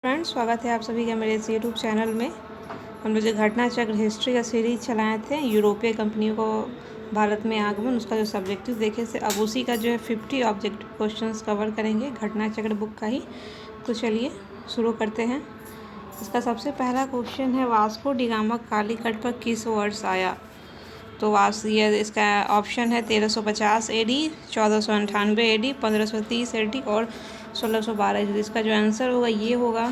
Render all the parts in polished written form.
Friends, स्वागत है आप सभी का मेरे इस यूट्यूब चैनल में। हम लोग जो घटना चक्र हिस्ट्री का सीरीज चलाए थे, यूरोपीय कंपनियों को भारत में आगमन, उसका जो सब्जेक्टिव देखे थे, अब उसी का जो है 50 ऑब्जेक्टिव क्वेश्चंस कवर करेंगे घटना चक्र बुक का ही। तो चलिए शुरू करते हैं। इसका सबसे पहला क्वेश्चन है, वास्को डी गामा कालीकट पर किस वर्ष आया? तो ये इसका ऑप्शन है 1350 AD, 1498 AD, 1530 AD और 1612 AD। इसका जो आंसर होगा ये होगा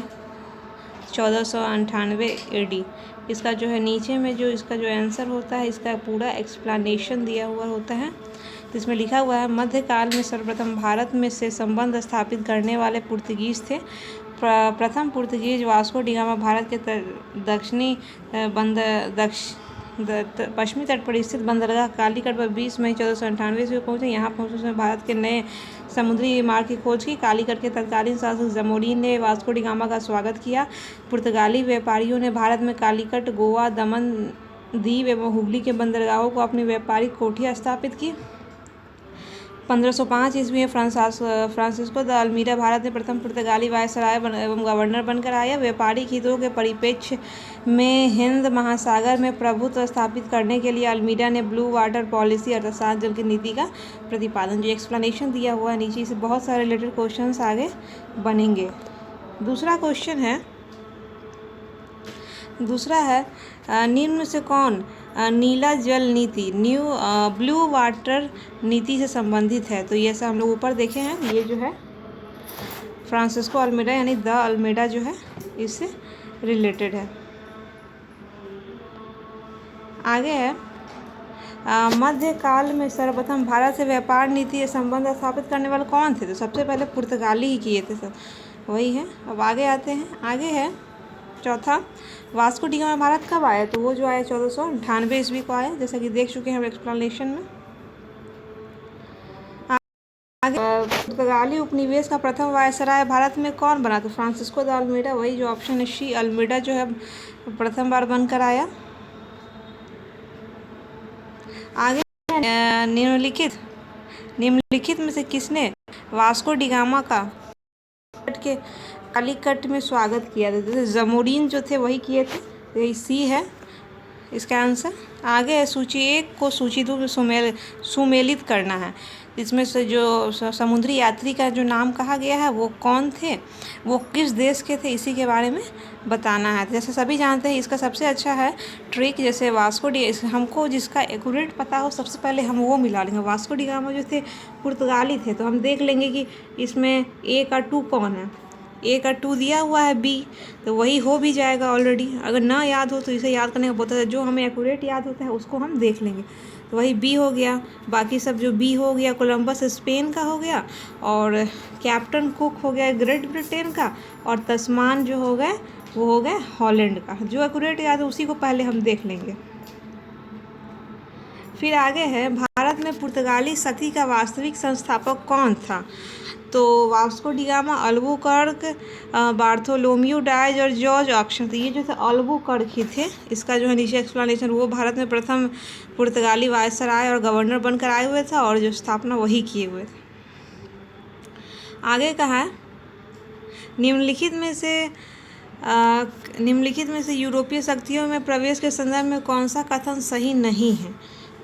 1498 AD। इसका जो है नीचे में जो इसका जो आंसर होता है, इसका पूरा एक्सप्लेनेशन दिया हुआ होता है। तो इसमें लिखा हुआ है, मध्यकाल में सर्वप्रथम भारत में से संबंध स्थापित करने वाले पुर्तगीज थे। प्रथम Portuguese Vasco D gamma Bharat के दक्षिणी पश्चिमी तट पर स्थित बंदरगाह कालीकट पर 20 मई 1498 से पहुंचे। यहाँ पहुंचने से भारत के नए समुद्री मार्ग की खोज की। कालीकट के तत्कालीन शासक जमोरीन ने वास्को डी गामा का स्वागत किया। पुर्तगाली व्यापारियों ने भारत में कालीकट, गोवा, दमन दीव एवं हुगली के बंदरगाहों को अपनी व्यापारिक कोठियाँ स्थापित की। 1505 ईस्वी में फ्रांसिस्को द अल्मीरा भारत में प्रथम पुर्तगाली वायसराय एवं गवर्नर बनकर आया। व्यापारिक हितों के परिप्रेक्ष्य में हिंद महासागर में प्रभुत्व स्थापित करने के लिए अल्मीरा ने ब्लू वाटर पॉलिसी अर्थात सात जल की नीति का प्रतिपादन, जो एक्सप्लेनेशन दिया हुआ है नीचे, से बहुत सारे रिलेटेड क्वेश्चंस आगे बनेंगे। दूसरा क्वेश्चन है, निम्न से कौन नीला जल नीति ब्लू वाटर नीति से संबंधित है? तो ये सब हम लोग ऊपर देखे हैं। ये जो है फ्रांसिस्को अल्मीडा यानी द अल्मीडा जो है इससे रिलेटेड है। आगे है, मध्यकाल में सर्वप्रथम भारत से व्यापार नीति या संबंध स्थापित करने वाले कौन थे? तो सबसे पहले पुर्तगाली ही किए थे, सब वही है। अब आगे आते हैं। आगे है चौथा, वास्को डी गामा भारत कब आया? तो वो जो आया 1498 ईस्वी को आया, जैसा कि देख चुके हैं हम एक्सप्लेनेशन में। आगे पुर्तगाली उपनिवेश का प्रथम वायसराय भारत में कौन बना? तो फ्रांसिस्को द अल्मीडा, वही जो ऑप्शन है सी, अल्मीडा जो है प्रथम बार बनकर आया। आगे निम्नलिखित में से किसने वास्को डी गामा का के कालीकट में स्वागत किया था? जैसे जमोरीन जो थे वही किए थे, तो यही सी है इसका आंसर। आगे है, सूची 1 को सूची 2 में सुमेलित करना है। इसमें से जो समुद्री यात्री का जो नाम कहा गया है वो कौन थे, वो किस देश के थे, इसी के बारे में बताना है। जैसे सभी जानते हैं, इसका सबसे अच्छा है ट्रिक, जैसे वास्को डी, हमको जिसका एक्यूरेट पता हो सबसे पहले हम वो मिला लेंगे। वास्को डी गामा जो थे पुर्तगाली थे, तो हम देख लेंगे कि इसमें A का 2 कौन है। A का 2 दिया हुआ है B, तो वही हो भी जाएगा ऑलरेडी। अगर ना याद हो तो इसे याद करने का बहुत है, जो हमें एक्यूरेट याद होता है उसको हम देख लेंगे। तो वही B हो गया। बाकी सब जो B हो गया, कोलंबस स्पेन का हो गया, और कैप्टन कुक हो गया ग्रेट ब्रिटेन का, और तस्मान जो हो गए वो हो गए हॉलैंड का। जो एक्यूरेट याद है उसी को पहले हम देख लेंगे। फिर आगे है, भारत में पुर्तगाली सती का वास्तविक संस्थापक कौन था? तो Vasco D gamma, Albuquerque, Bartholomew dyes और जॉर्ज ऑक्शन। तो ये जो थे अल्बुकर्क ही थे। इसका जो है नीचे एक्सप्लेनेशन, वो भारत में प्रथम पुर्तगाली वायसराय और गवर्नर बनकर आए हुए था, और जो स्थापना वही किए हुए थे। आगे कहा है, निम्नलिखित में से यूरोपीय शक्तियों में प्रवेश के संदर्भ में कौन सा कथन सही नहीं है?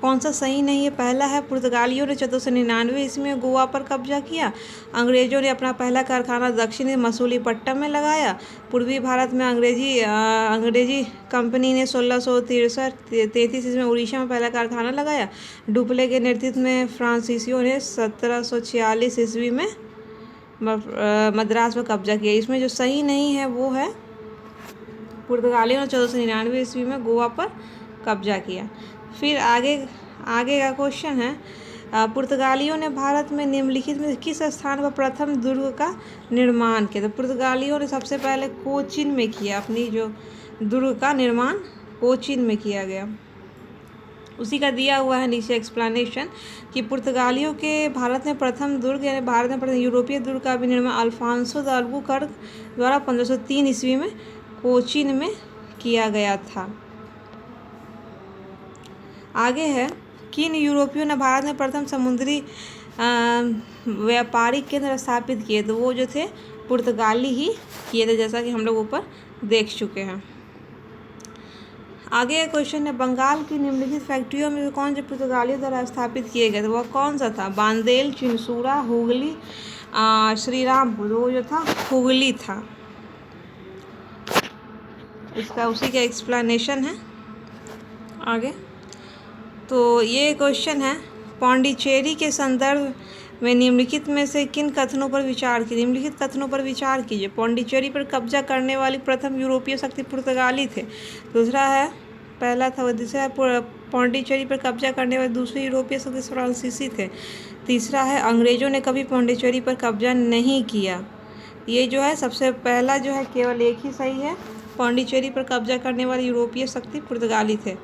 कौन सा सही नहीं है? पहला है, पुर्तगालियों ने 1499 ईस्वी में गोवा पर कब्जा किया। अंग्रेजों ने अपना पहला कारखाना दक्षिणी मसूलीपट्टनम में लगाया। पूर्वी भारत में अंग्रेजी कंपनी ने 1633 ईस्वी में उड़ीसा में पहला कारखाना लगाया। डुप्ले के नेतृत्व में फ्रांसीसियों ने 1746 ईस्वी में मद्रास पर कब्जा किया। इसमें जो सही नहीं है वो है, पुर्तगालियों ने 1499 ईस्वी में गोवा पर कब्जा किया। फिर आगे का क्वेश्चन है, पुर्तगालियों ने भारत में निम्नलिखित में किस स्थान पर प्रथम दुर्ग का निर्माण किया? तो पुर्तगालियों ने सबसे पहले कोचीन में किया। अपनी जो दुर्ग का निर्माण कोचीन में किया गया, उसी का दिया हुआ है नीचे एक्सप्लेनेशन, कि पुर्तगालियों के भारत में प्रथम दुर्ग यानी भारत में प्रथम यूरोपीय दुर्ग का भी निर्माण अल्फांसो द अल्बुकर्क द्वारा 1503 ईस्वी में कोचीन में किया गया था। आगे है, किन यूरोपियों ने भारत में प्रथम समुद्री व्यापारिक केंद्र स्थापित किए? तो वो जो थे पुर्तगाली ही किए थे, जैसा कि हम लोग ऊपर देख चुके हैं। आगे एक क्वेश्चन है, बंगाल की निम्नलिखित फैक्ट्रियों में कौन से पुर्तगालियों द्वारा स्थापित किए गए थे, वह कौन सा था? बांदेल, चिनसूरा, हुगली, श्रीरामपुर। वो जो था हुगली था। इसका उसी का एक्सप्लेनेशन है आगे। तो ये क्वेश्चन है, पौंडीचेरी के संदर्भ में निम्नलिखित में से किन कथनों पर विचार कीजिए? निम्नलिखित कथनों पर विचार कीजिए। पौंडीचेरी पर कब्जा करने वाली प्रथम यूरोपीय शक्ति पुर्तगाली थे। दूसरा है, पहला था वो। दूसरा है, पौंडीचेरी पर कब्जा करने वाले दूसरे यूरोपीय शक्ति फ्रांसीसी थे। तीसरा है, अंग्रेजों ने कभी पौंडीचेरी पर कब्जा नहीं किया। ये जो है सबसे पहला जो है केवल एक ही सही है, पौंडीचेरी पर कब्जा करने वाले यूरोपीय शक्ति पुर्तगाली थे।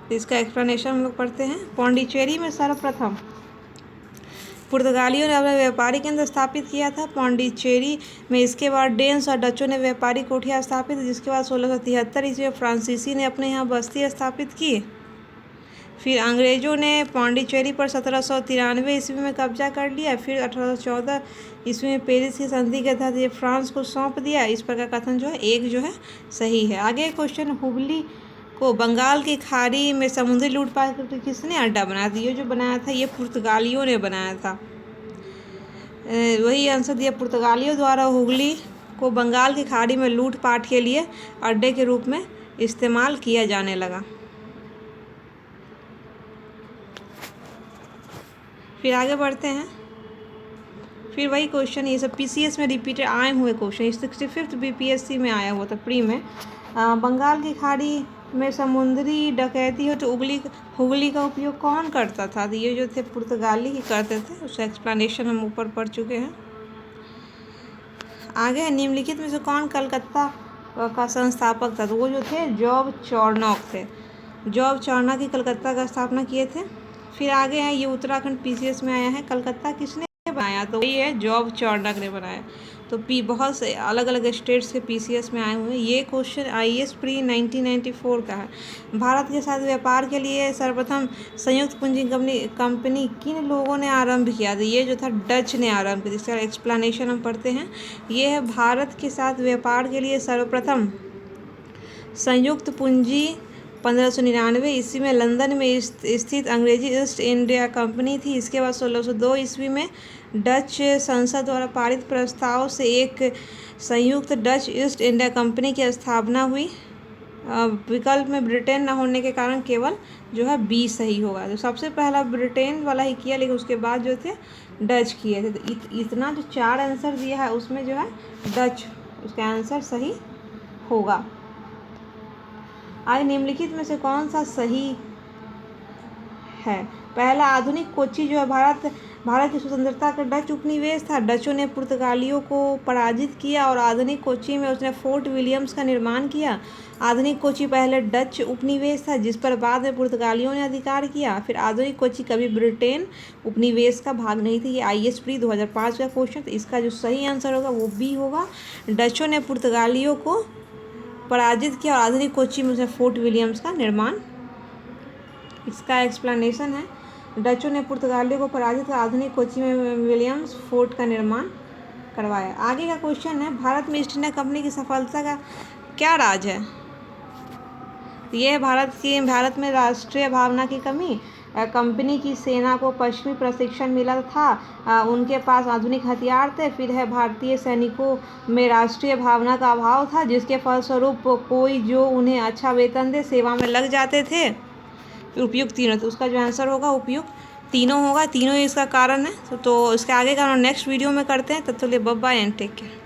तो इसका एक्सप्लेनेशन हम लोग पढ़ते हैं। पौंडीचेरी में सर्वप्रथम पुर्तगालियों ने अपना व्यापारिक केंद्र स्थापित किया था। पौंडीचेरी में इसके बाद डेन्स और डचों ने व्यापारी कोठियाँ स्थापित, जिसके बाद 1673 ईस्वी में फ्रांसीसी ने अपने यहाँ बस्ती स्थापित की। फिर अंग्रेज़ों ने पौंडीचेरी पर 1793 ईस्वी में कब्जा कर लिया। फिर 1814 ईस्वी में पेरिस की संधि के तहत ये फ्रांस को सौंप दिया। इस पर का कथन जो है एक जो है सही है। आगे क्वेश्चन, हुगली को बंगाल की खाड़ी में समुद्री लूटपाट करके किसने अड्डा बनाया था? ये जो बनाया था ये पुर्तगालियों ने बनाया था। वही आंसर दिया, पुर्तगालियों द्वारा हुगली को बंगाल की खाड़ी में लूटपाट के लिए अड्डे के रूप में इस्तेमाल किया जाने लगा। फिर आगे बढ़ते हैं। फिर वही क्वेश्चन, ये सब पीसीएस में रिपीटेड आए हुए क्वेश्चन, 65th बीपीएससी में आया हुआ था प्री में। बंगाल की खाड़ी में समुद्री डकैती हो तो हुगली का उपयोग कौन करता था? तो ये जो थे पुर्तगाली ही करते थे। उसका एक्सप्लेनेशन हम ऊपर पढ़ चुके हैं। आगे, निम्नलिखित में से कौन कलकत्ता का संस्थापक था? तो वो जो थे जॉब चौर्नॉक थे। जॉब चौर्नॉक ही कलकत्ता का स्थापना किए थे। फिर आगे है, ये उत्तराखंड पीसीएस में आया है, कलकत्ता किसने बनाया? तो वही है, जॉब चौर्नॉक ने बनाया। तो बहुत से अलग अलग स्टेट्स के पीसीएस में आए हुए हैं। ये क्वेश्चन आईएएस प्री 1994 का है। भारत के साथ व्यापार के लिए सर्वप्रथम संयुक्त पूंजी कंपनी किन लोगों ने आरंभ किया था? ये जो था डच ने आरंभ किया। इसका एक्सप्लेनेशन हम पढ़ते हैं। ये है, भारत के साथ व्यापार के लिए सर्वप्रथम संयुक्त पूंजी 1599 ईस्वी में लंदन में स्थित अंग्रेजी ईस्ट इंडिया कंपनी थी। इसके बाद 1602 ईस्वी में डच संसद द्वारा पारित प्रस्ताव से एक संयुक्त डच ईस्ट इंडिया कंपनी की स्थापना हुई। विकल्प में ब्रिटेन न होने के कारण केवल जो है बी सही होगा। तो सबसे पहला ब्रिटेन वाला ही किया, लेकिन उसके बाद जो थे डच किए थे। तो इतना जो 4 आंसर दिया है उसमें जो है डच उसका आंसर सही होगा। आज निम्नलिखित में से कौन सा सही है? पहला, आधुनिक कोच्चि जो है भारत की स्वतंत्रता का डच उपनिवेश था। डचों ने पुर्तगालियों को पराजित किया और आधुनिक कोच्चि में उसने फोर्ट विलियम्स का निर्माण किया। आधुनिक कोच्चि पहले डच उपनिवेश था, जिस पर बाद में पुर्तगालियों ने अधिकार किया। फिर आधुनिक कोच्चि कभी ब्रिटेन उपनिवेश का भाग नहीं थी। ये आईएएस प्री 2005 का क्वेश्चन। तो इसका जो सही आंसर होगा वो बी होगा। डचों ने पुर्तगालियों को पराजित किया और आधुनिक कोच्चि में उसने फोर्ट विलियम्स का निर्माण। इसका एक्सप्लेनेशन है, डचों ने पुर्तगालियों को पराजित कर आधुनिक कोच्चि में विलियम्स फोर्ट का निर्माण करवाया। आगे का क्वेश्चन है, भारत में ईस्ट इंडिया कंपनी की सफलता का क्या राज है? ये भारत में राष्ट्रीय भावना की कमी, कंपनी की सेना को पश्चिमी प्रशिक्षण मिला था, उनके पास आधुनिक हथियार थे। फिर है, भारतीय सैनिकों में राष्ट्रीय भावना का अभाव था, जिसके फलस्वरूप कोई जो उन्हें अच्छा वेतन दे सेवा में लग जाते थे। उपयुक्त तीनों, तो उसका जो आंसर होगा उपयुक्त तीनों होगा। तीनों ही इसका कारण है। तो इसके आगे का हम नेक्स्ट वीडियो में करते हैं। तब तक के लिए bye bye and take care.